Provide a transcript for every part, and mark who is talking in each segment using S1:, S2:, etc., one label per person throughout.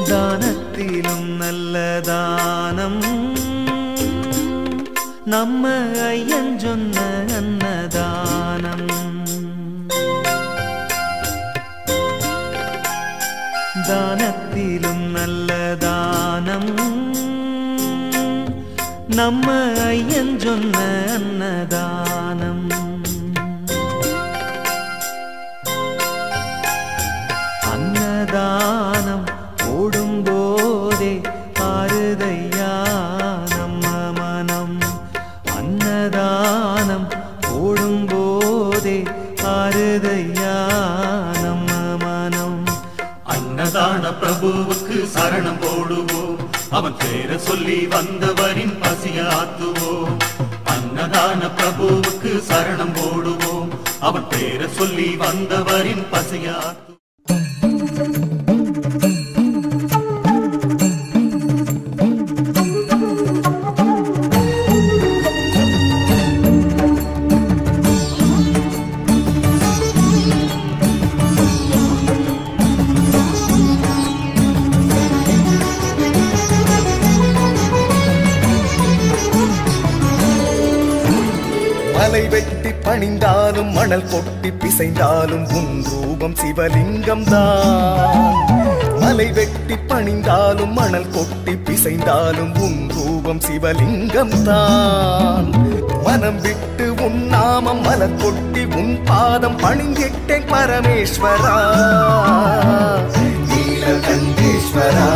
S1: தானத்திலும் நல்ல தானம் நம்ம ஐயன் சொன்ன அன்னதானம். தானத்திலும் நல்ல தானம் நம்ம ஐயன் சொன்ன அன்னதானம். அன்னதானம் ஓடும்போதே ஆறுதையா நம்ம மனம். அன்னதானம் ஓடும்போதே ஆறுதையா நம்ம மனம்.
S2: அன்னதான பிரபுவுக்கு சரணம் போடுவோம், அவன் பேரை சொல்லி வந்தவரின் பசியாத்துவோம். அன்னதான பிரபுவுக்கு சரணம் போடுவோம், அவன் பேரை சொல்லி வந்தவரின் பசியாத்துவோம்.
S3: மலை வெட்டி பணிந்தாலும் மணல் கொட்டி பிசைந்தாலும் உன் ரூபம் சிவலிங்கம் தான். மலை வெட்டி பணிந்தாலும் மணல் கொட்டி பிசைந்தாலும் உன் ரூபம் சிவலிங்கம் தான். மனம் விட்டு உன் நாமம் மலர் கொட்டி உன் பாதம் பணிந்திட்டேன் பரமேஸ்வரா நீலகண்டேஸ்வரா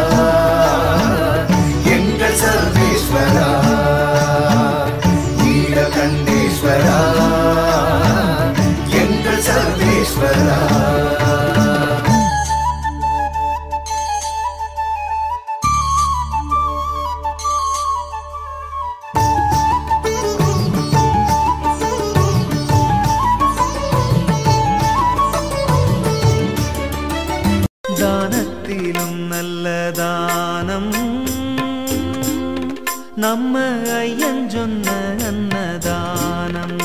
S3: எங்கள் சர்வேஸ்வரா. நீலகண்டேஸ்வரா எங்கள் சர்வேஸ்வரா.
S1: தானத்திலும் நல்ல தானம் நம்ம ஐயன் சொன்ன அன்னதானம்.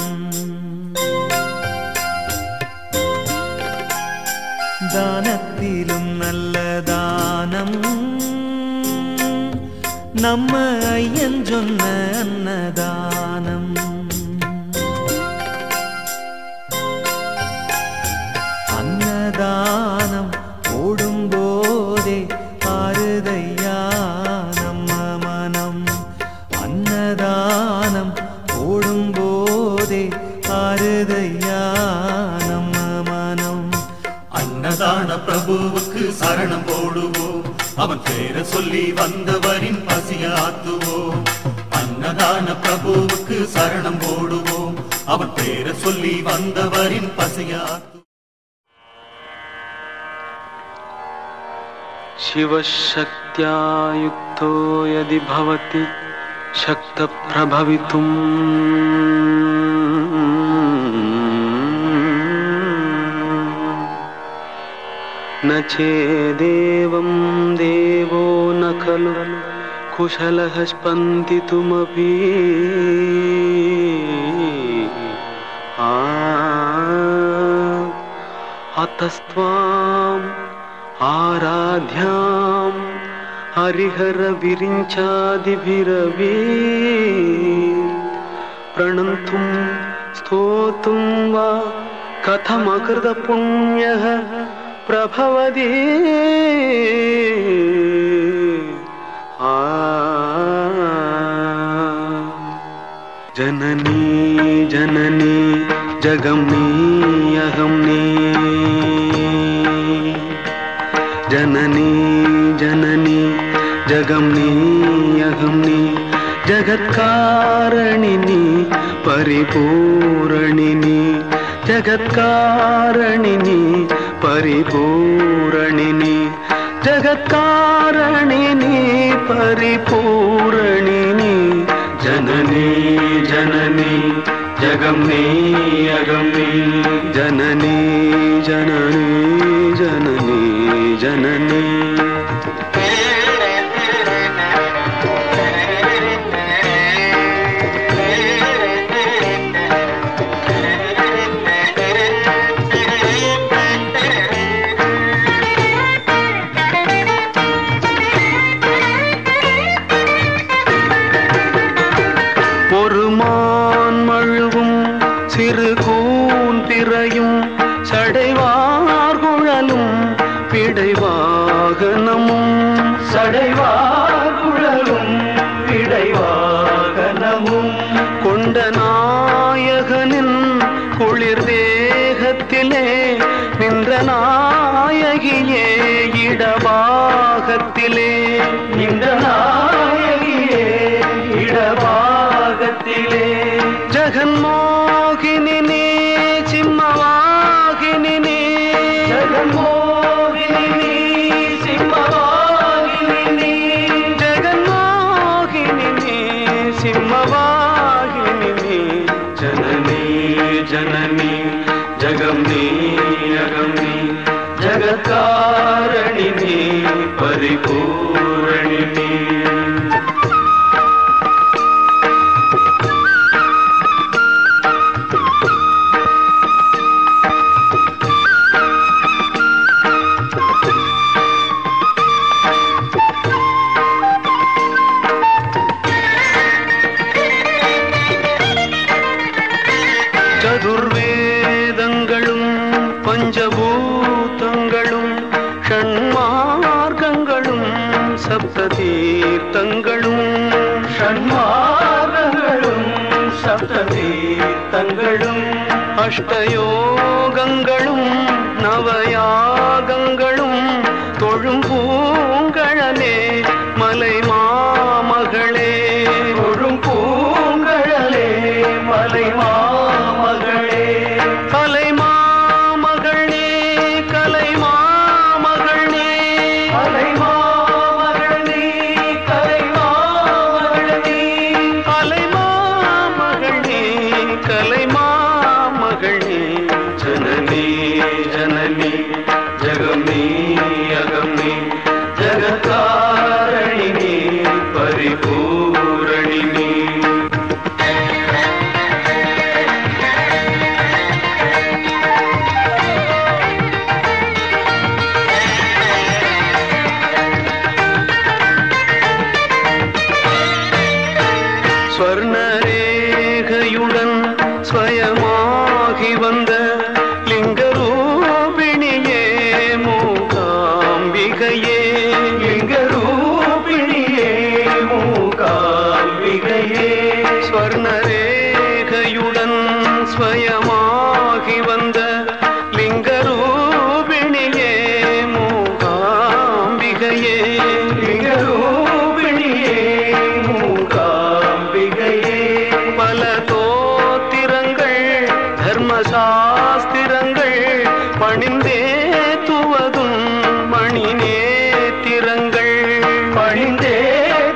S1: தானத்திலும் நல்ல தானம் நம்ம ஐயன் சொன்ன அன்னதானம். அன்னதானம் ஓடும்போதே ஆறுதையா நம்ம மனம். அன்னதானம் ஓடும்போதே ஆறுதையா நம்ம மனம்.
S2: அன்னதான பிரபுவுக்கு சரணம் போடுவோம், அவன் பேரை சொல்லி வந்தவரின் பசியாத்துவோம். அன்னதான பிரபுவுக்கு சரணம் போடுவோம், அவன் பேரை சொல்லி வந்தவரின் பசியாத்துவோம்.
S4: शिवशक्त्या युक्तो यदि भवति शक्तप्रभवितुम् न चेदेवं देवो न खलु कुशलः स्पन्दितुमपि अतस्त्वाम् आराध्यां हरिहर विरिञ्चादिभिरवी प्रणन्तुं स्तोतुं वा कथमकृत पुण्यः प्रभवति जननी जननी जगमनी अहमनी जननी जननी जगमनी अहमनी जगत्कारणिनी परिपूरणिनी जगत्कारणिनी परिपूरणिनी जगत्कारणिनी परिपूरणिनी जननी जननी जगमनी अगमनी जननी जननी जननी जननी மனமும்
S1: சடைவாகுழலும் இடைவாகனமும்
S4: கொண்ட நாயகனின் குளிர் தேகத்திலே நின்ற நாயகியே இடபாகத்திலே
S1: இந்த நாயகியே இடபாகத்திலே
S4: ஜெகன்மோகினி நீ சிம்மவாகினி நீ
S1: ஜெகன்மோகினி நீ சிம்மவாகினி நீ
S4: ஜெகன்மோகினி நீ சிம்மவாகினி நீ ஜனனி ஜனனி ஜகம் நீ அகம் நீ
S1: ஜகத்காரணி நீ
S4: பரிபூரணி நீ சதுர்வேதங்களும் பஞ்சபூதங்களும் ஷண்மார்க்கங்களும் சப்ததீர்த்தங்களும்
S1: ஷண்மார்க்கங்களும் சப்ததீர்த்தங்களும்
S4: அஷ்டயோகங்களும் நவயாகங்களும் தொழும் பூங்கழலே மலை மாமகளே
S1: தொழும் பூங்கழலே மலை மாமகளே
S4: கலை மாமகளே கலை மாமகளே
S1: கலை மாமகளே கலை மாமகளே
S4: கலை மாமகளே கலை மாமகளே ஜனனி ஜனனி ஜகம் நீ அகம் நீ
S1: ஜகத்காரணி நீ
S4: பரிபூரணி நீ ஸ்வர்ணரேகையுடன் ஸ்வயமாகி வந்த லிங்கரூபிணியே மூகாம்பிகையே
S1: லிங்கரூபிணியே மூகாம்பிகையே
S4: ஸ்வர்ணரேகையுடன் ஸ்வயமாகி வந்த லிங்கரூபிணியே மூகாம்பிகையே
S1: லிங்கரூபிணியே மூகாம்பிகையே
S4: பல தோத்திரங்கள் தர்மசாஸ்திரங்கள் பணிந்தே துவதும் மணி நேத்திரங்கள்
S1: பணிந்தே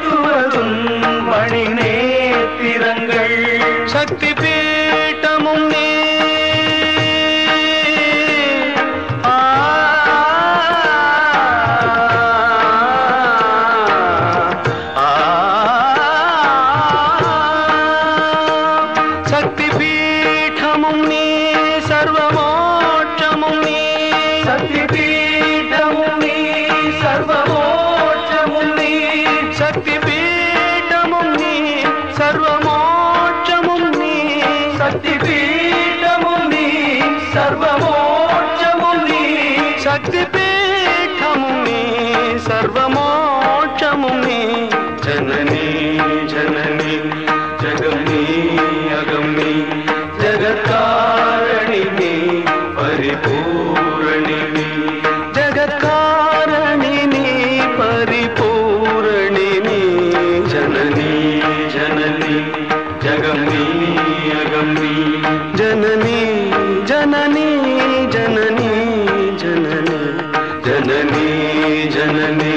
S1: துவதும் மணி நேத்திரங்கள்
S4: சக்தி பீட்டமும் நீ ஆ, ஆ, சக்தி பீட்டமும் நீ சர்வமோட்சமும் நீ
S1: சக்தி பீடமும் நீ சர்வமோட்சமும் நீ
S4: சக்தி பீட்டமும் நீ சர்வமோட்சமும் நீ
S1: சக்தி பீடமும் நீ சர்வமோட்சமும் நீ
S4: சக்தி பீட்டமும் நீ சர்வமோட்சமும் நீ ஜனனி ஜனனி ஜகம் நீ அகம் நீ
S1: ஜகத்காரணி நீ
S4: பரிபூரணி நீ ஜகத்காரணி நீ பரிபூரணி நீ ஜனனி ஜனனி ஜகம் நீ அகம் நீ ஜனனி ஜனனி ஜனனி ஜனனி ஜனனி ஜனனி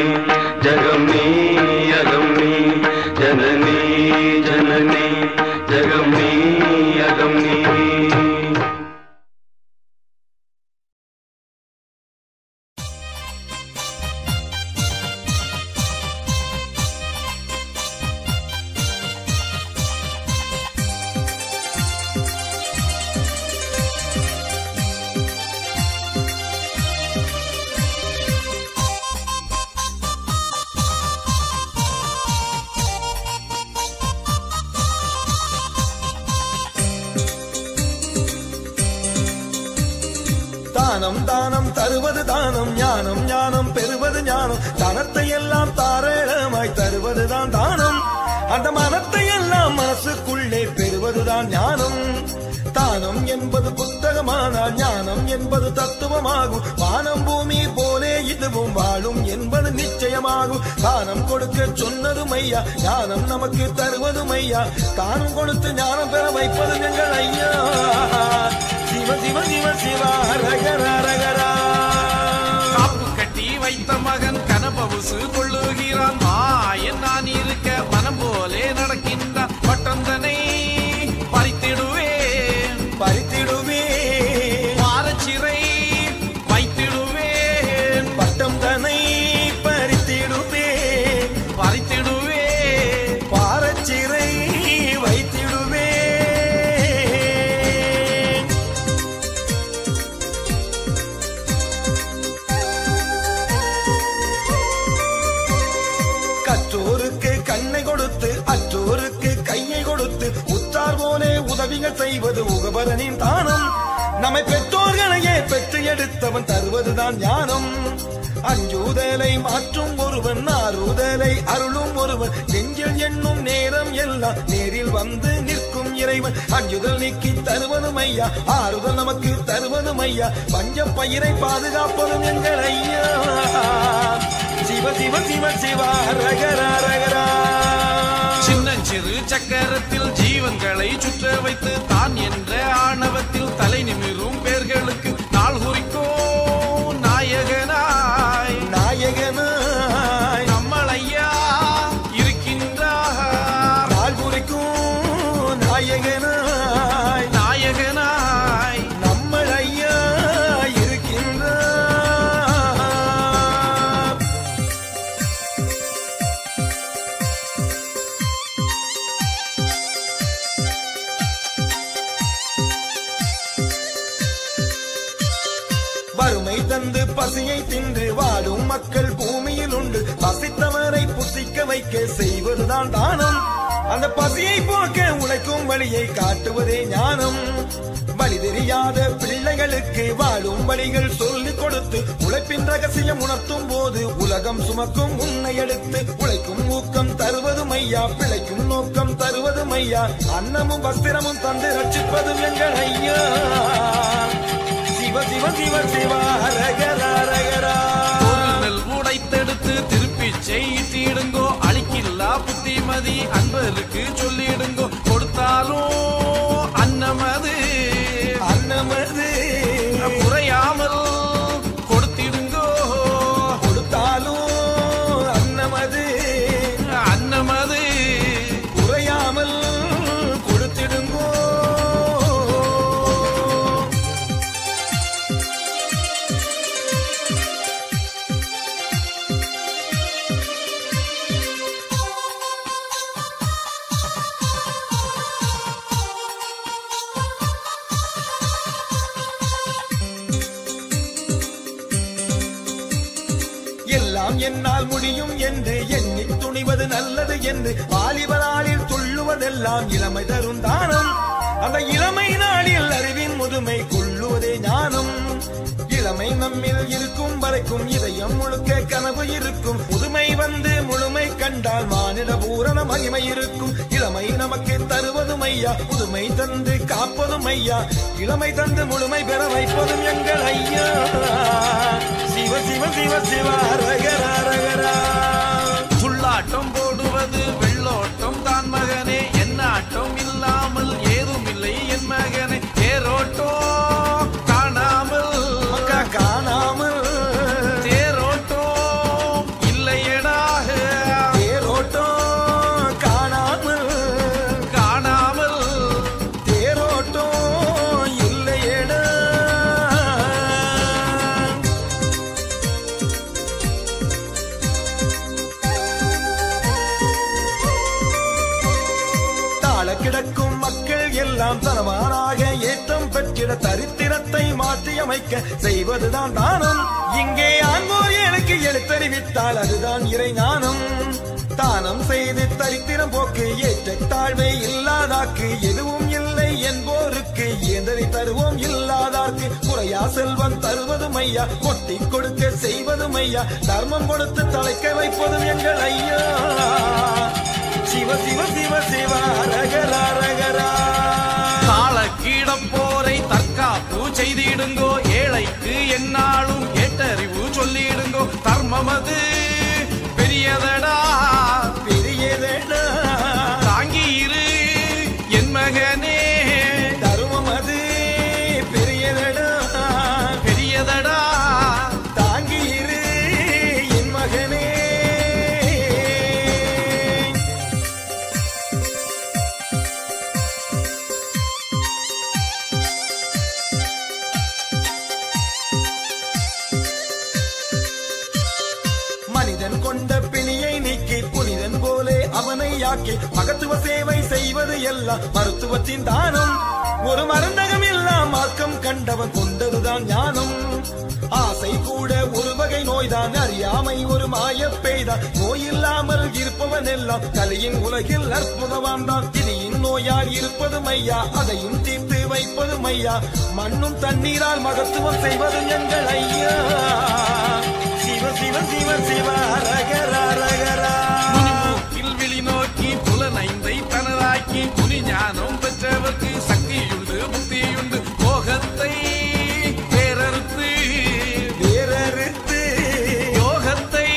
S4: ஜகம் நீ அகம் நீ ஜனனி ஜனனி ஜகம் நீ அகம் நீ
S3: தானம் தானம் தருவது தானம் ஞானம் ஞானம் பெறுவது ஞானம்
S5: தானத்தை எல்லாம் தாராளமாய் தருவதுதான் தானம். அந்த மனத்தை எல்லாம் மனசுக்குள்ளே பெறுவதுதான் ஞானம். தானம் என்பது புத்தகமானால் ஞானம் என்பது தத்துவமாகும். வானம் பூமி போலே இதுவும் வாழும் என்பது நிச்சயமாகும். தானம் கொடுக்க சொன்னதும் ஐயா, ஞானம் நமக்கு தருவதும் ஐயா. தானம் கொடுத்து ஞானம் பெற வைப்பது எங்கள் ஐயா. சிவ சிவ சிவ சிவா ரகரா ரகரா.
S6: காப்பு கட்டி வைத்த மகன் கனபவுசு கொள்ளுகிறான். மாயன் நான் இருக்க மனம் போலே நடக்கின்றான். பட்டந்தனை பறித்திடுவேன் பாரச்சிறை வைத்திடுவேன்.
S5: பட்டம் தனை பறித்திடுவேன் பாரச்சிறை வைத்திடுவேன். கற்றோருக்கு கண்ணை கொடுத்து அற்றோருக்கு கையை கொடுத்து உத்தார் போலே உதவிகள் செய்வது உகபரனின் தானம். நம்மை பெற்றோர்களையே பெற்று எடுத்தவன் தருவதுதான் ஞானம். அஞ்சுதலை மாற்றும் ஒருவன், ஆறுதலை அருளும் ஒருவன். நெஞ்சில் எண்ணும் நேரம் எல்லாம் நேரில் வந்து நிற்கும் இறைவன். அஞ்சுதல் நீக்கி தருவதும் ஐயா, ஆறுதல் நமக்கு தருவதும் ஐயா. பஞ்ச பயிரை பாதுகாப்பதும் எங்கள் ஐயா. சிவ சிவ சிவ சிவா ரகரா ரகரா.
S6: சின்னஞ்சிறு சக்கரத்தில் ஜீவன்களை சுற்ற வைத்து தான் என்ற ஆணவத்தில் தலை நிமிரும் பேர்களுக்கு நாள் குறிக்கோ நாயகனாய் நம்மளையா இருக்கின்றார்.
S5: நாள் குறிக்கும் நாயகனாய் நம்மள் ஐயா இருக்கின்றார். வறுமை தந்து பசியை தின்று வாடும் மக்கள் பூமியில் உண்டு. பசித்தவரை புசிக்க வைக்க செய்வதுதான் தானம். அந்த பசியை போக்க உழைக்கும் வழியை காட்டுவதே ஞானம். வழி தெரியாத பிள்ளைகளுக்கு வாழும் வழிகள் சொல்லிக் கொடுத்து உழைப்பின் ரகசியம் உணர்த்தும் போது உலகம் சுமக்கும் உன்னை எடுத்து உழைக்கும் ஊக்கம் தருவதும் ஐயா, பிழைக்கும் நோக்கம் தருவதும் ஐயா. அன்னமும் வஸ்திரமும் தந்து ரட்சிப்பதும் எங்கள் ஐயா. சிவ சிவ சிவ சிவா ரகரா ரகரா.
S6: ஒரு நெல் உடைத்தெடுத்து திருப்பி செய்திடுங்கோ. அழிக்கில்லா புத்திமதி அன்பருக்கு சொல்லிடுங்கோ. கொடுத்தாலும் அன்னமது குறையாமல் கொடுத்திடுங்கோ.
S5: கொடுத்தாலும் அன்னமது குறையாமல் கொடுத்திடுங்கோ. எல்லாம் என்னால் முடியும் என்று எண்ணி துணிவது நல்லது என்று வாலிபராளில் துள்ளுவதெல்லாம் இளமை தரும் தானம். அந்த இளமை நாளில் அறிவின் முதுமை கொள்ளுவதே ஞானம். இளமை நம்மில் இருக்கும் வரைக்கும் இதயம் முழுக்க கனவு இருக்கும். முதுமை வந்து முழுமை கண்டால் மானிட பூரண மகிமை இருக்கும். இளமை நமக்கு தருவதும் ஐயா, முதுமை தந்து காப்பதும் ஐயா. இளமை தந்து முழுமை பெற வைப்பதும் எங்கள் ஐயா. சிவ சிவ சிவ சிவா ரகரா ரகரா.
S6: துள்ளாட்டம் போடுவது வெள்ளோட்டம் தான் மகனே. என்னாட்டம் இல்லாமல் ஏதும் இல்லை என் மகனே. தேரோட்டம் காணாமல் தேரோட்டம் இல்லையடாக.
S5: தேரோட்டம் காணாமல் தேரோட்டம் இல்லையடா. கிடக்கும் மக்கள் எல்லாம் தனமானாக ஏற்றம் பெற்றிட தரித்திரத்தை மாற்றியமைக்க செய்வதுதான் தானம். இங்கே ஆங்கோர் எனக்கு எழுத்தறிவித்தால் அதுதான் இறை ஞானம். தானம் செய்து தரித்திரம் போக்கு ஏற்ற தாழ்வை இல்லாதாக்கு எதுவும் இல்லை என்போருக்கு இயந்தனை தருவோம் இல்லாதார்க்கு குறையா செல்வம் தருவதும் ஐயா கொட்டி கொடுக்க செய்வதும் ஐயா தர்மம் கொடுத்து தலைக்க வைப்பதும் எங்கள் ஐயா சிவ சிவ சிவ சிவ அரகரா ரகரா
S6: காலக்கீடம் போரை தற்காப்பு செய்திடுங்கோ ஏழைக்கு என்னாலும் ஏற்றறிவு சொல்லிடுங்கோ தர்மமது பெரியதடா
S5: பெரியதடா
S6: தாங்கி இரு என் மகனே
S5: தர்மம் அது பெரியதடா
S6: பெரியதடா
S5: தாங்கி இரு என் மகனே மனிதன் கொண்ட பிணியை நீக்கி புனிதன் போலே அவனை ஆக்கி மகத்துவ சேவை செய்வது எல்லாம் மருத்துவத்தின் தானம் ஒரு மருந்தகம் எல்லாம் மார்க்கம் கண்டவன் கொண்டதுதான் ஞானம் ஆசை கூட ஒரு வகை நோய்தான் அறியாமை ஒரு மாயப் பெய்தான் நோய் இல்லாமல் இருப்பவன் எல்லாம் கலியின் உலகில் அற்புதவான் தான் கிளியின் நோயால் இருப்பதும் ஐயா அதையும் தீர்த்து வைப்பதும் ஐயா மண்ணும் தண்ணீரால் மகத்துவம் செய்வதும் எங்கள் ஐயா சிவ சிவ சிவ சிவ ரகரா ரகரா
S6: முனிமூக்கில் விழி நோக்கி புலனைந்தை தனதாக்கி புனி ஞானம் பெற்றவர்க்கு சக்தியுண்டு புத்தியுண்டு போகத்தை வேறறுத்து
S5: வேறறுத்து
S6: யோகத்தை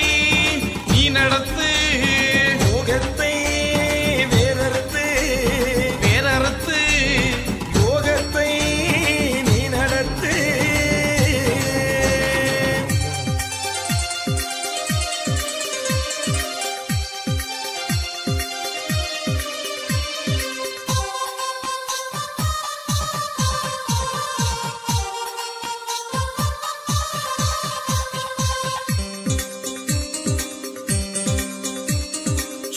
S6: நீ நடத்து
S5: யோகத்தை வேறறுத்து
S6: வேறறுத்து
S5: யோகத்தை நீ நடத்து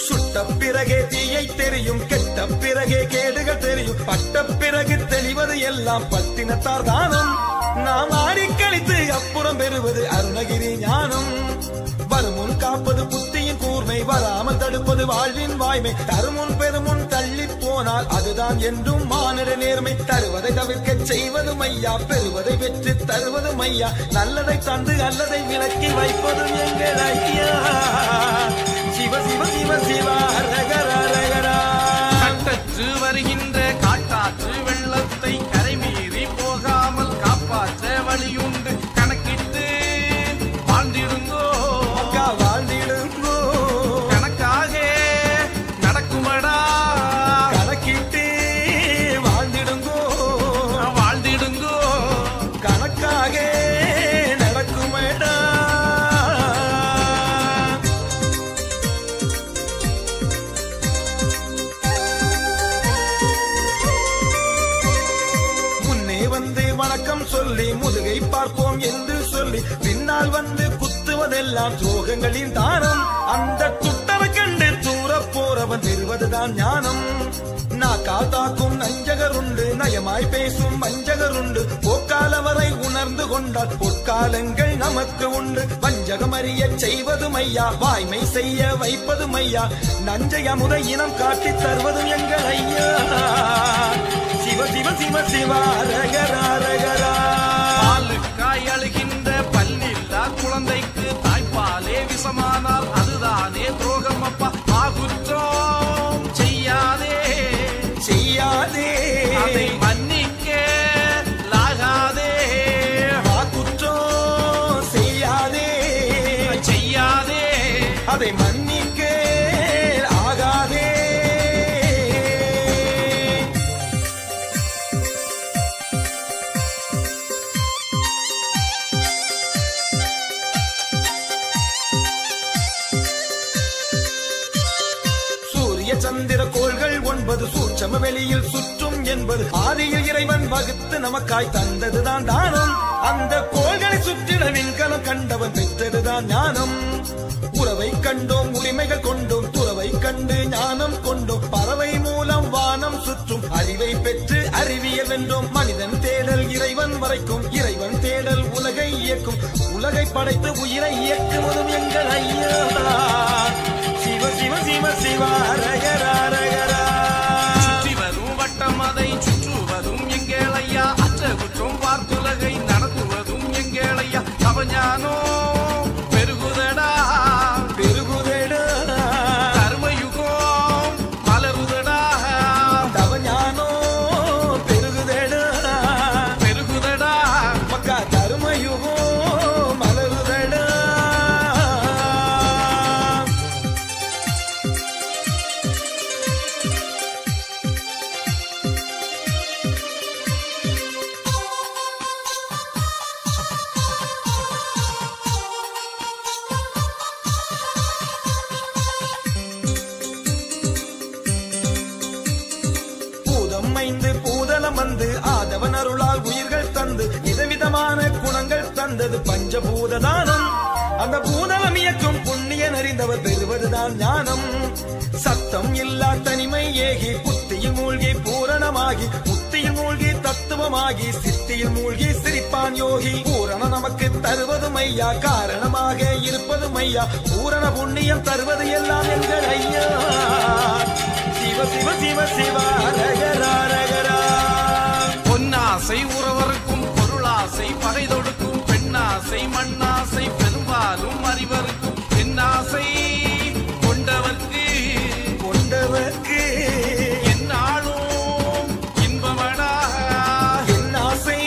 S5: சுட்ட பிறகே தீயை தெரியும் கெட்ட பிறகே கேடுகள் தெரியும் பட்ட பிறகு தெளிவது எல்லாம் பட்டினத்தார் தானம் நாம் ஆடி கழித்து அப்புறம் பெறுவது அருணகிரி ஞானம் வருமுன் காப்பது புத்தியின் கூர்மை வராமல் தடுப்பது வாழ்வின் வாய்மை தருமுன் பெருமுன் தள்ளி போனால் அதுதான் என்றும் மானிட நேர்மை தருவதை தவிர்க்க செய்வதும் ஐயா பெறுவதை வெற்றி தருவதும் ஐயா நல்லதை தந்து அல்லதை விலக்கி வைப்பதும் எங்கள் ஐயா சிவ சிவ சிவ சிவ ரகரா ரகரா
S6: கட்டற்று வருகின்ற காட்டாற்று வெள்ளத்தை கரைமீறி போகாமல் காப்பாற்ற வழியுண்டு கணக்கிட்டு வாழ்ந்திடுங்கோ
S5: அக்கா வாழ்ந்திடுங்கோ
S6: கணக்காக நடக்குமடா
S5: கணக்கிட்டு வாழ்ந்திடுங்கோ
S6: வாழ்ந்திடுங்கோ
S5: கணக்காக நடக்குமேடா முன்னே வந்து வணக்கம் சொல்லி முதுகை பார்ப்போம் என்று சொல்லி பின்னால் வந்து குத்துவதெல்லாம் சோகங்களின் தானம் அந்த துட்டவை கண்டு தூர போறவன் பெறுவதுதான் ஞானம் நாக்கால் தாக்கும் நஞ்சகருண்டு நயமாய் பேசும் வஞ்சகருண்டு போக்காலவரை உணர்ந்து கொண்டால் பொற்காலங்கள் நமக்கு உண்டு வஞ்சகம் அறிய செய்வதும் ஐயா வாய்மை செய்ய வைப்பதும் ஐயா நஞ்சை அமுத இனம் காட்டித் தருவதும் எங்கள் ஐயா சிவ சிவ சிவ சிவ ரகரா ரகரா
S6: பாலுக்காய் அழுகின்ற பல்லில்லா குழந்தைக்கு தாய்ப்பாலே விஷமானால் அதுதானே துரோகம் அப்பா ஆகுற்றோம் செய்யாதே
S5: செய்யாதே
S6: அதை மன்னிக்க லாகாதே
S5: குற்றம் செய்யாதே
S6: செய்யாதே
S5: அதை மன்னிக்க ஆகாதே சூரிய சந்திர கோள்கள் 9 சூட்சம வெளியில் சுற்றும் என்பது ஆதியில் இறைவன் வகுத்து நமக்காய் தந்ததுதான் தானம் அந்த கோள்களை சுற்றிட விண்கலம் கண்டவன் பெற்றதுதான் ஞானம் உறவை கண்டோம் உரிமைகள் கொண்டோம் துறவை கண்டு ஞானம் கொண்டோம் பறவை மூலம் வானம் சுற்றும் அறிவை பெற்று அறிவியல் வென்றோம் மனிதன் தேடல் இறைவன் வரைக்கும் இறைவன் தேடல் உலகை இயக்கும் உலகை படைத்து உயிரை இயக்குவதும் எங்கள் ஐயா சிவ சிவ சிவ சிவ ரகரா ரகரா
S6: சுற்றி வரும் வட்டம் அதை சுற்றுவதும் எங்கள்
S5: உலகம் வந்து ஆதவன் அருளால் உயிர்கள் தந்து விதவிதமான குணங்கள் தந்தது பஞ்சபூத தானம். அந்த பூதலம் இயக்கும் புண்ணியன் அறிந்தவர் பெறுவதுதான் ஞானம். சத்தம் இல்லா தனிமை ஏகி புத்தியில் மூழ்கி பூரணமாகி முத்தியில் மூழ்கி தத்துவமாகி சித்தியில் மூழ்கி சிரிப்பான் யோகி. பூரண நமக்கு தருவதும் ஐயா, காரணமாக இருப்பதும் ஐயா, பூரண புண்ணியம் தருவது எல்லாம் எங்கள் ஐயா. சிவ சிவ சிவ சிவ ரகரா ரகரா.
S6: பொன்னாசை உறவருக்கும் பொருளாசை பகை தொடுக்கும் பெண்ணாசை மண்ணாசை பெரும்பாலும் அறிவருக்கும் என்னாசை கொண்டவர்க்கு
S5: கொண்டவர்க்கு
S6: என்னாலும் இன்பமடா.
S5: என்னாசை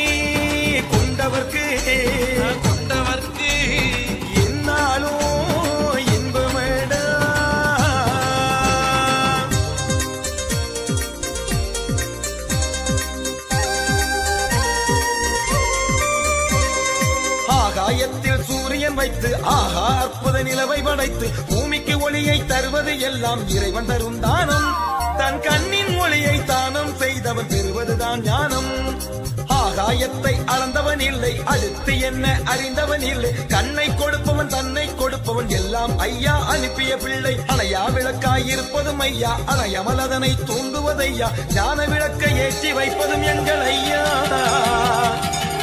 S5: கொண்டவர்க்கு
S6: கொண்டவர்க்கு
S5: என்னாலும் இன்பமேடா. ஆகாயத்தில் சூரியன் வைத்து ஆஹா அற்புத நிலவை படைத்து பூமிக்கு ஒளியை தருவது எல்லாம் இறைவன் தரும் தானம். தன் கண்ணின் ஒளியை தானம் செய்தவன் பெறுவதுதான் ஞானம். ஆகாயத்தை அளந்தவன் இல்லை, அடுத்து என்ன அறிந்தவன் இல்லை. கண்ணை கொடுப்பவன் தன்னை கொடுப்பவன் எல்லாம் ஐயா அனுப்பிய பிள்ளை. அணையா விளக்காய் இருப்பதும் ஐயா, அணையமல் அதனை தூண்டுவதையா. ஞான விளக்கை ஏற்றி வைப்பதும் எங்கள் ஐயா.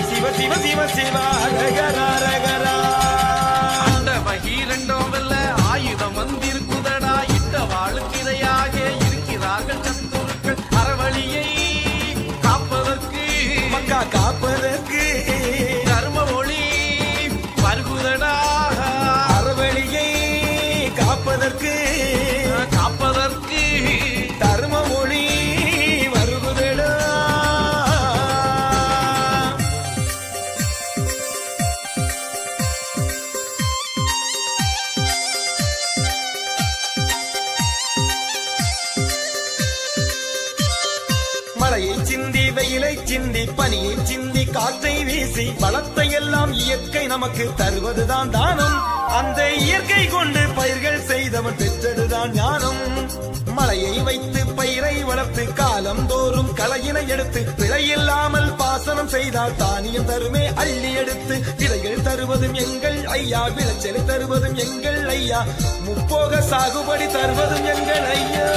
S5: சிவ சிவ சிவ சிவ ரகரா ரகரா.
S6: அந்த பகீரண்டம் வெல்ல ஆயுதம் வந்திருக்குதடா. இட்ட வாளுக்கு இதையாக இருக்கிறார்கள் சத்துருக்கள். அறவழியை காப்பதற்கு
S5: மக்கா காப்பதற்கு
S6: தர்ம ஒளி வருகுதடா.
S5: அறவழியை காப்பதற்கு
S6: காப்பதற்கு
S5: தர்ம மொழி வருகுதடா. மழையை சிந்தி வெயிலை சிந்தி பனியை சிந்தி காற்றை வீசி பலத்தை எல்லாம் இயற்கை நமக்கு தருவதுதான் தானம். அந்த இயற்கை கொண்டு பயிர்கள் செய்தவன் பெற்றதுதான் ஞானம். மழையை வைத்து பயிரை வளர்த்து காலம் தோறும் களையினை எடுத்து பிழையில்லாமல் பாசனம் செய்தால் தானியம் தருமே அள்ளி எடுத்து. விதைகள் தருவதும் எங்கள் ஐயா, விளைச்சலை தருவதும் எங்கள் ஐயா, முப்போக சாகுபடி தருவதும் எங்கள் ஐயா.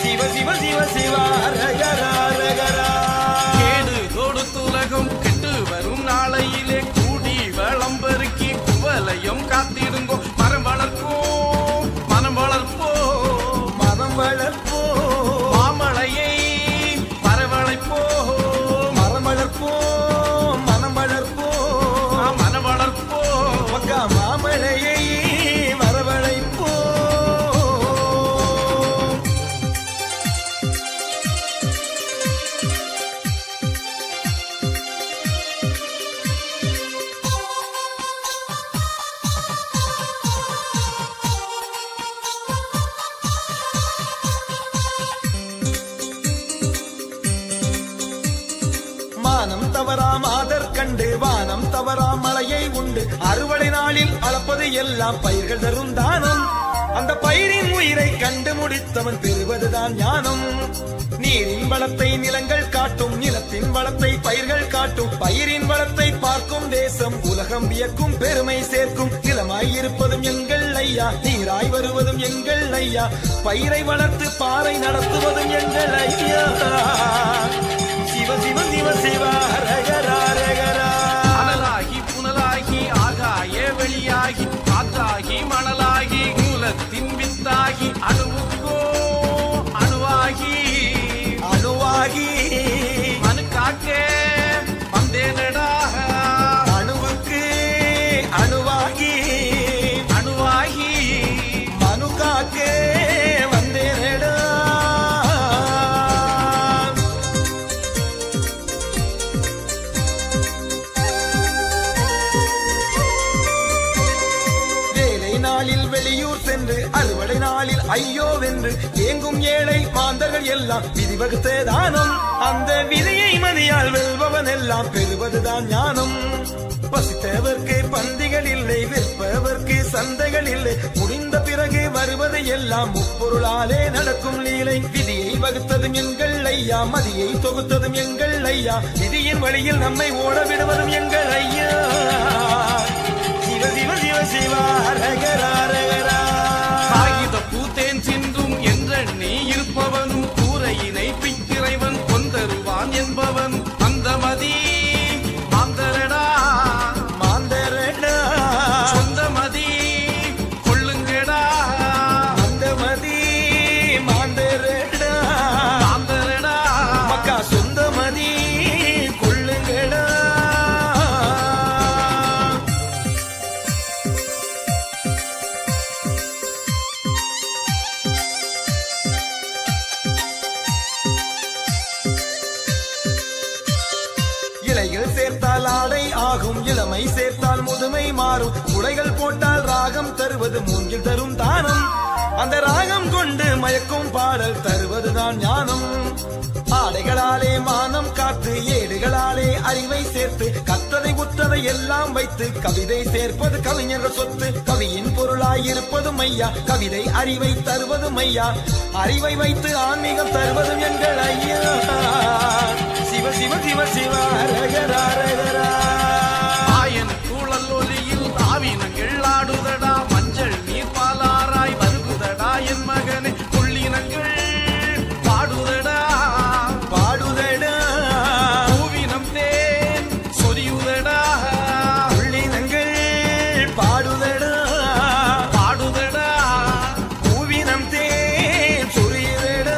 S5: சிவ சிவ சிவ சிவ ரகரா ரகரா.
S6: கேடு கொடுத்து உலகம் கெட்டு வரும் நாளையிலே கூடி வளம் பெருக்கி குவலையும் காத்திடுங்கோ. மரம் வளர்ப்போம் மனம் வளர்ப்போம்
S5: மனம் வளர்ப்போம்
S6: மாமழையை வரவழைப்போம்.
S5: மரம் வளர்ப்போம் மனம் வளர்ப்போம்
S6: மனம் வளர்ப்போம்
S5: மக்கா மாமழையை வரவழைப்போம். மானம் தவறாம் ஆதர் கண்டு வானம் தவறாம் மழையை உண்டு. அறுவடை நாளில் அளப்பது எல்லாம் பயிர்கள் தரும் தானம். அந்த பயிரின் உயிரை கண்டு முடித்தவன் பெறுவதுதான் ஞானம். நீரின் வளத்தை நிலங்கள் காட்டும், நிலத்தின் வளத்தை பயிர்கள் காட்டும். பயிரின் வளத்தை பார்க்கும் தேசம் உலகம் வியக்கும், பெருமை சேர்க்கும். நிலமாய் இருப்பதும் எங்கள் ஐயா, நீராய் வருவதும் எங்கள் ஐயா, பயிரை வளர்த்து பாறை நடத்துவதும் எங்கள் ஐயா. சிவ சிவ சிவ சிவ ரகரா ரகரா.
S6: அனலாகி புனலாகி ஆகாய வெளியாகி காற்றாகி மணலாகி மூலத்தின் வித்தாகி அணுவுக்கோ அணுவாகி
S5: அணுவாகி
S6: மனு காக்க வந்தேனடா.
S5: அணுவுக்கு அணுவாகி
S6: அணுவாகி
S5: மனு காக்கே வந்தேனடா. வேலை நாளில் வெளியூர் சென்று அறுவடை நாளில் ஐயோ வென்று ஏங்கும் ஏழை மாந்தர்கள் எல்லாம் விதி வகுத்த தானம். அந்த விதியை மதியால் வெல்பவன் எல்லாம் பெறுவதுதான் ஞானம். பசித்தவர்க்கு பந்திகள் இல்லை, விற்பவர்க்கு சந்தைகள் இல்லை. முடிந்த பிறகு வருவது எல்லாம் முப்பொருளாலே நடக்கும் லீலை. விதியை வகுத்ததும் எங்கள் ஐயா, மதியை தொகுத்ததும் எங்கள் ஐயா, விதியின் வழியில் நம்மை ஓட விடுவதும் எங்கள் ஐயா. சிவ சிவ சிவ சிவா ரகரா ரகரா.
S6: காகித பூத்தேன் சிந்தும் என்றெண்ணி இருப்பவனும் கூரையினை பிக்கிறைவன் கொந்தருவான் என்பவன் அந்த மதி மாந்தரடா
S5: மாந்தரடா.
S6: சொந்த மதி கொள்ளுங்கடா
S5: அந்த மதி மாந்தரடா
S6: மாந்தரடா.
S5: மக்கா சொந்த மதி கொள்ளுங்கடா. இலைகள் சேர்த்தால் ஆடை ஆகும், இளமை சேர்த்தால் முதுமை மாறும், உடைகள் போட்டால் ராகம் தருவது மூங்கில் தரும் தானம், அந்த ராகம் கொண்டு மயக்கும் பாடல் தருவதுதான் ஞானம். ஆடைகளாலே மானம் காத்து, ஏடுகளாலே அறிவை சேர்த்து, கத்ததை புத்ததை எல்லாம் வைத்து கவிதை சேர்ப்பது கவிஞர்கள் சொத்து. கவியின் பொருளாய் இருப்பது மையா, கவிதை அறிவை தருவது மையா, அறிவை வைத்து ஆன்மீகம் தருவதும் எங்கள் ஐயா. சிவ சிவ சிவ சிவ ரகரா ரகரா.
S6: ஆயன் கூழல் ஒலியில் ஆவினங்கள் ஆடுதடா, மஞ்சள் நீர் பாலாராய் வருகுதடா என் மகனே, புள்ளினங்கள் பாடுதடா
S5: பாடுதடா
S6: பூவினம் தேன் சொரியுதடா,
S5: புள்ளினங்கள் பாடுதடா
S6: பாடுதடா
S5: பூவினம் தேன் சொரியுதடா.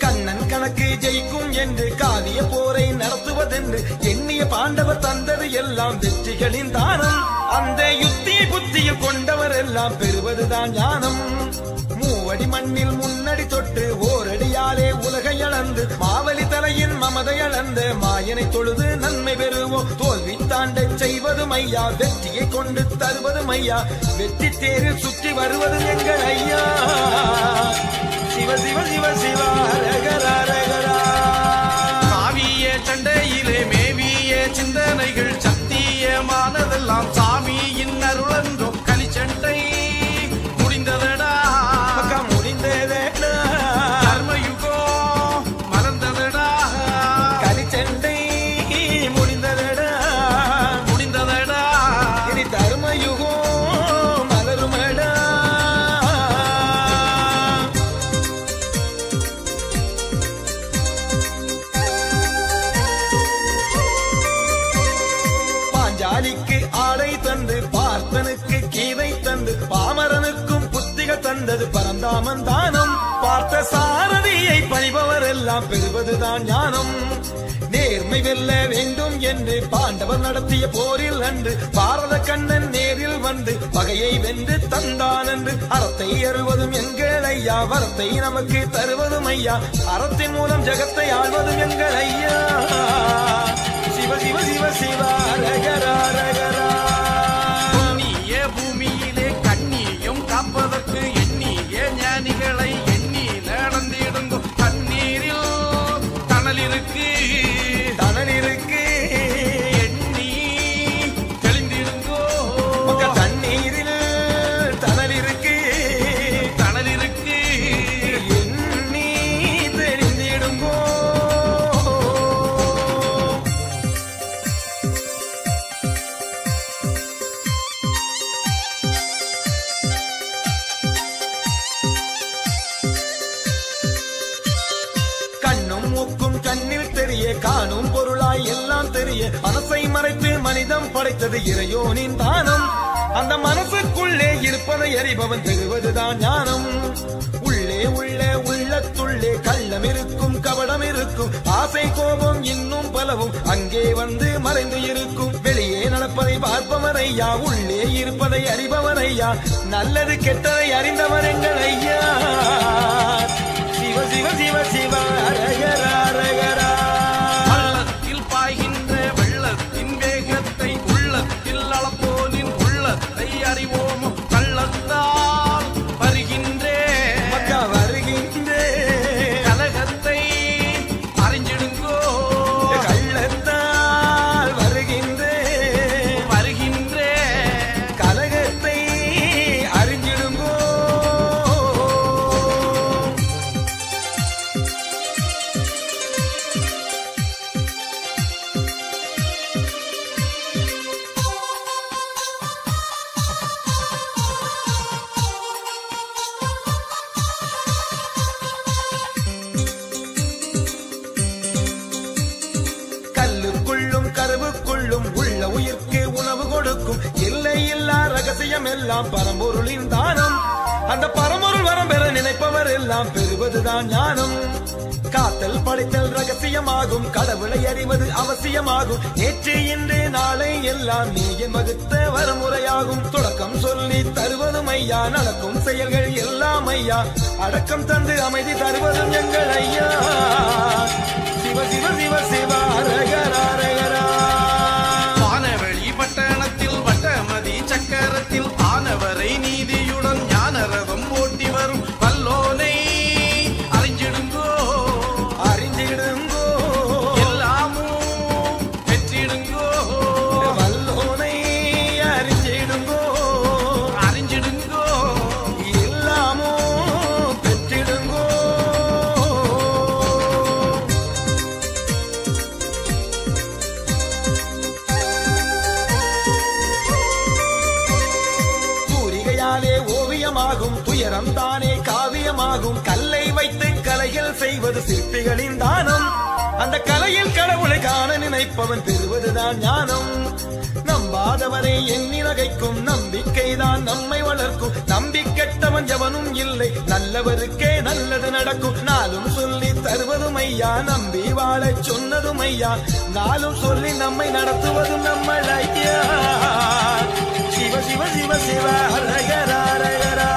S5: கண்ணன் கணக்கு ஜெயிக்கும் என்று காவிய போரை நடத்துவதென்று எண்ணிய பாண்டவர் தந்தது எல்லாம் வெற்றிகளின் தானம், அந்த யுத்தியை புத்தியில் கொண்டவர் எல்லாம் பெறுவதுதான் ஞானம். மூவடி மண்ணில் முன்னடி தொட்டு ஓரடியாலே உலகை அளந்து, மாவலி தலையின் மமதை அளந்த மாயனை தொழுது நன்மை பெறுவோம். தோல்வி தாண்ட செய்வது மையா, வெற்றியை கொண்டு தருவது மையா, வெற்றி தேரில் சுற்றி வருவது எங்கள் ஐயா. சிவ சிவ சிவ சிவா ரகரா ரகரா.
S6: காவிய சண்டையிலே மேவிய சிந்தனைகள் சத்தியமானதெல்லாம் சாமியின் அருளன்றோ, கலிச்சண்டை முடிந்ததடா
S5: மக்கா முடிந்ததடா,
S6: கர்மயுகம் மறந்ததடா
S5: கலிச்சண்டை முடிந்ததடா,
S6: முடிந்ததடா.
S5: இனி தர்மயுகம் மலருமடா. பாஞ்சாலிக்கு ஆடை தந்து, பார்த்தனுக்கு கீதை தந்து, பாமரனுக்கும் புத்திகள் தந்தது பரந்தாமன் தானம். பார்த்த சாரதியை பணிபவர் எல்லாம் பெறுவதுதான் ஞானம். நேர்மை வெல்ல வேண்டும் என்று பாண்டவர் நடத்திய போரில் அன்று பாரத கண்ணன் நேரில் வந்து பகையை வென்று தந்தான் என்று அறத்தை அறுவதும் எங்கள் ஐயா, வரத்தை நமக்கு தருவதும் ஐயா, அறத்தின் மூலம் ஜகத்தை ஆள்வதும் எங்கள் ஐயா. சிவ சிவ சிவ சிவா ரகரா ரகரா.
S6: புண்ணிய பூமியிலே கண்ணியம் காப்பதற்கு எண்ணிய ஞானிகளை எண்ணி நடந்திடுங்கோ, தண்ணீரில் தணல் இருக்கு
S5: தணல் இருக்கு
S6: எண்ணி தெளிந்திருங்கோ,
S5: மக்கள் தண்ணீரில் தணல் இருக்கு
S6: தணல் இருக்கு
S5: எண்ணி தெரிந்திடுங்கோ. கண்ணும் மூக்கும் கண்ணில் தெரிய, காணும் பொருளாய் எல்லாம் தெரிய, மனசை மறைத்து மனிதம் படைத்தது இறையோனின் தானம், அந்த மனசுக்குள்ளே இருப்பதை அறிபவன் பெறுவதுதான் ஞானம். உள்ளே உள்ள உள்ளத்துள்ளே கள்ளம் இருக்கும், கபடம் இருக்கும், ஆசை கோபம் இன்னும் பலவும் அங்கே வந்து மறைந்து இருக்கும். வெளியே நடப்பதை பார்ப்பவர் ஐயா, உள்ளே இருப்பதை அறிபவர் ஐயா, நல்லது கெட்டதை அறிந்தவர் எங்கள் ஐயா. சிவ சிவ சிவ சிவ ரகரா ரகரா.
S6: பள்ளத்தில் பாய்கின்ற வெள்ளத்தின் வேகத்தை உள்ளத்தில் அளப்போனின் உள்ளத்தை
S5: எல்லாம் பரம்பொருளின் தானம். அந்த பரம்பொருள் வரம் பெற நினைப்பவர் எல்லாம் பெறுவதுதான் ஞானம். காத்தல் படைத்தல் ரகசியமாகும், கடவுளை அறிவது அவசியமாகும். நேற்று இன்று நாளை எல்லாம் நீ என் வகுத்த வரமுறையாகும். தொடக்கம் சொல்லி தருவதும் ஐயா, நடக்கும் செயல்கள் எல்லாம் ஐயா, அடக்கம் தந்து அமைதி தருவதும் எங்கள் ஐயா. சிவ சிவ சிவ சிவ அரகரா அரகரா.
S6: வானவெளி பட்டணத்தில் வட்டமதி சக்கரத்தில் ஆனவரை நீதியுடன் ஞானரதம் ஓட்டி வரும் வல்லோனை அறிஞ்சிடுங்கோ
S5: அறிஞ்சிடுங்கோ,
S6: எல்லாமும் பெற்றிடுங்கோ.
S5: வல்லோனை அறிஞ்சிடுங்கோ,
S6: அறிஞ்சிடுங்கோ.
S5: எல்லாமோ பெற்றிடுங்கோ. தூரிகையாலே ஓவியமாகும், துயரம் தானே காவியமாகும். கல்லை வைத்து கலைகள் செய்வது சிற்பிகளின் தானம். அந்த கலையில் கடவுளை காண நினைப்பவன் பெறுவதுதான் ஞானம். நம்பாதவரை எண்ணி நகைக்கும் நம்பிக்கைதான் நம்மை வளர்க்கும். நம்பிக்கெட்டவன் எவனும் இல்லை, நல்லவருக்கே நல்லது நடக்கும். நாளும் சொல்லி தருவதும் ஐயா, நம்பி வாழச் சொன்னதும் ஐயா, நாளும் சொல்லி நம்மை நடத்துவதும் நம்மள் ஐயா. சிவ சிவ சிவ சிவ அரகரா அரகரா.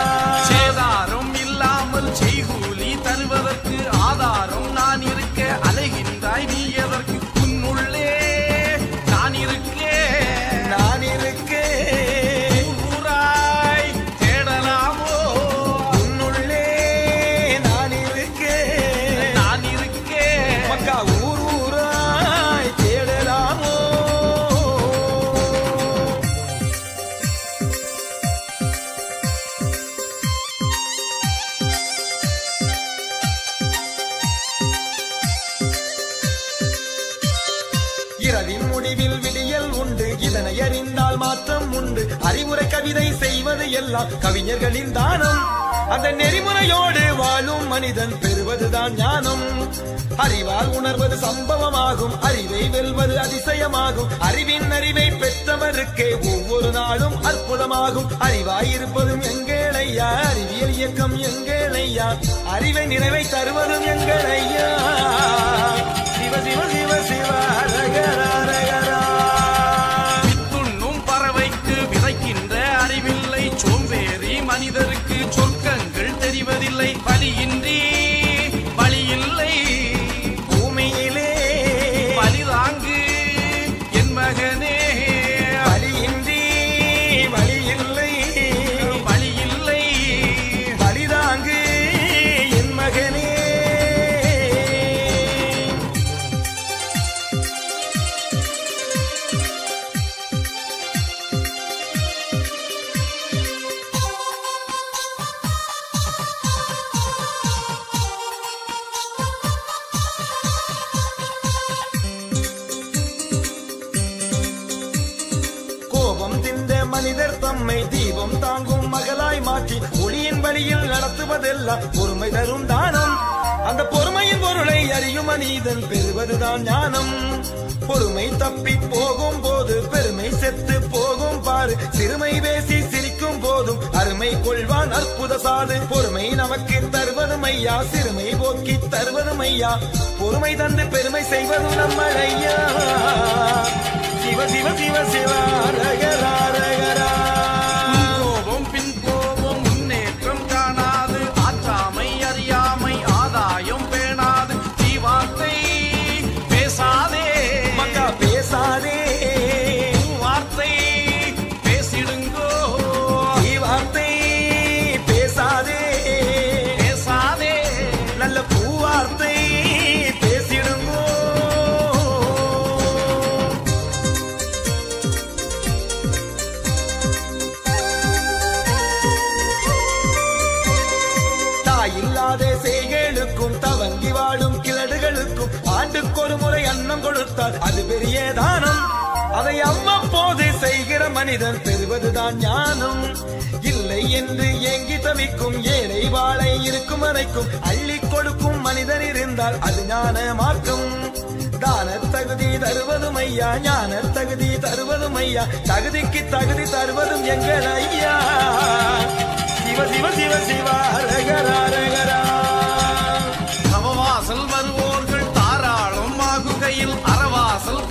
S6: சேதாரம் இல்லாமல் செய்கூலி தருவதற்கு ஆதாரம் நான் இருக்க அலைகின்றாய் நீ எதற்கு? உன்னுள்ளே நான் இருக்கேன்,
S5: நான் இருக்கேன்,
S6: ஊராய் தேடலாமோ?
S5: உன்னுள்ளே நான் இருக்கேன்,
S6: நான் இருக்கேன்.
S5: மக்கா ஊர் ஊராய் தேடலாமோ? இரவின் முடிவில் விடியல் உண்டு, இதனை அறிந்தால் மாற்றம் உண்டு. அறிவுரை கவிதை செய்வது எல்லாம் கவிஞர்களின் தானம். அந்த நெறிமுறையோடு வாழும் மனிதன் பெறுவதுதான் ஞானம். அறிவால் உணர்வது சம்பவமாகும், அறிவை வெல்வது அதிசயமாகும். அறிவின் அறிவை பெற்றவருக்கே ஒவ்வொரு நாளும் அற்புதமாகும். அறிவாயிருப்பதும் எங்கள் ஐயா, அறிவியல் இயக்கம் எங்கள் ஐயா, அறிவை நிறைவை தருவதும் எங்கள் ஐயா. சிவ சிவ சிவ சிவ அரகரா அரகரா.
S6: வித்துண்ணும் பறவைக்கு விதைக்கின்ற அறிவில்லை, சோம்பேறி மனிதருக்கு சொர்க்கங்கள் தெரிவதில்லை. பலியின்றி பலியில்லை
S5: பூமியிலே
S6: பலிதாங்கு என் மகனே,
S5: பலியின்றி பலியில்லை,
S6: பலியில்லை
S5: பலிதாங்கு என் மகனே. கோபம் திந்த மனிதர் தம்மை தீபம் தாங்கும் மகளாய் மாற்றி ஒளியின் வழியில் நடத்துவதெல்லாம் பொறுமை தரும் தானம். அந்த பொறுமையின் பொருளை அறியும் மனிதன் பெறுவதுதான் ஞானம். பொறுமை தப்பி போகும் போது பெருமை செத்து போகும் பாரு. சிறுமை பேசி சிரிக்கும் போதும் அருமை கொள்வான் அற்புத சாது. பொறுமை நமக்கு தருவதும் ஐயா, சிறுமை போக்கி தருவதும் ஐயா, பொறுமை தந்து பெருமை செய்வதும் நம்ம ஐயா. சிவ சிவ சிவ சிவ அரகரா அரகரா.
S6: கோபம் பின் கோபம் முன்னேற்றம் காணாது, ஆற்றாமை அறியாமை ஆதாயம் பேணாது. தீவார்த்தை பேசாதே
S5: மக்கா பேசாதே,
S6: வார்த்தை பேசிடுங்கோ.
S5: வார்த்தை பேசாதே,
S6: பேசாதே
S5: நல்ல பூவார்த்தை பேசிடுங்கோ. தாயில்லாத செய்களுக்கும் தவங்கி வாழும் கிழடுகளுக்கும் ஆண்டுக்கொரு முறை அன்னம் கொடுத்தால் அது பெரிய தானம். அதை அவ்வப்போது செய்கிற மனிதன் பெறுவதுதான் ஞானம். இல்லை என்று ஏங்கி தவிக்கும் ஏழை வாழை இருக்கும் வரைக்கும் அள்ளி கொடுக்கும் மனிதன் இருந்தால் அது ஞான மார்க்கம். தான தகுதி தருவதும் ஐயா, ஞான தகுதி தருவதும் ஐயா, தகுதிக்கு தகுதி தருவதும் எங்கள் ஐயா. சிவ சிவ சிவ சிவா ரகரா ரகரா.
S6: தவவாசல் வருவோர்கள் தாராளம் ஆகுகையில் அறவாசல்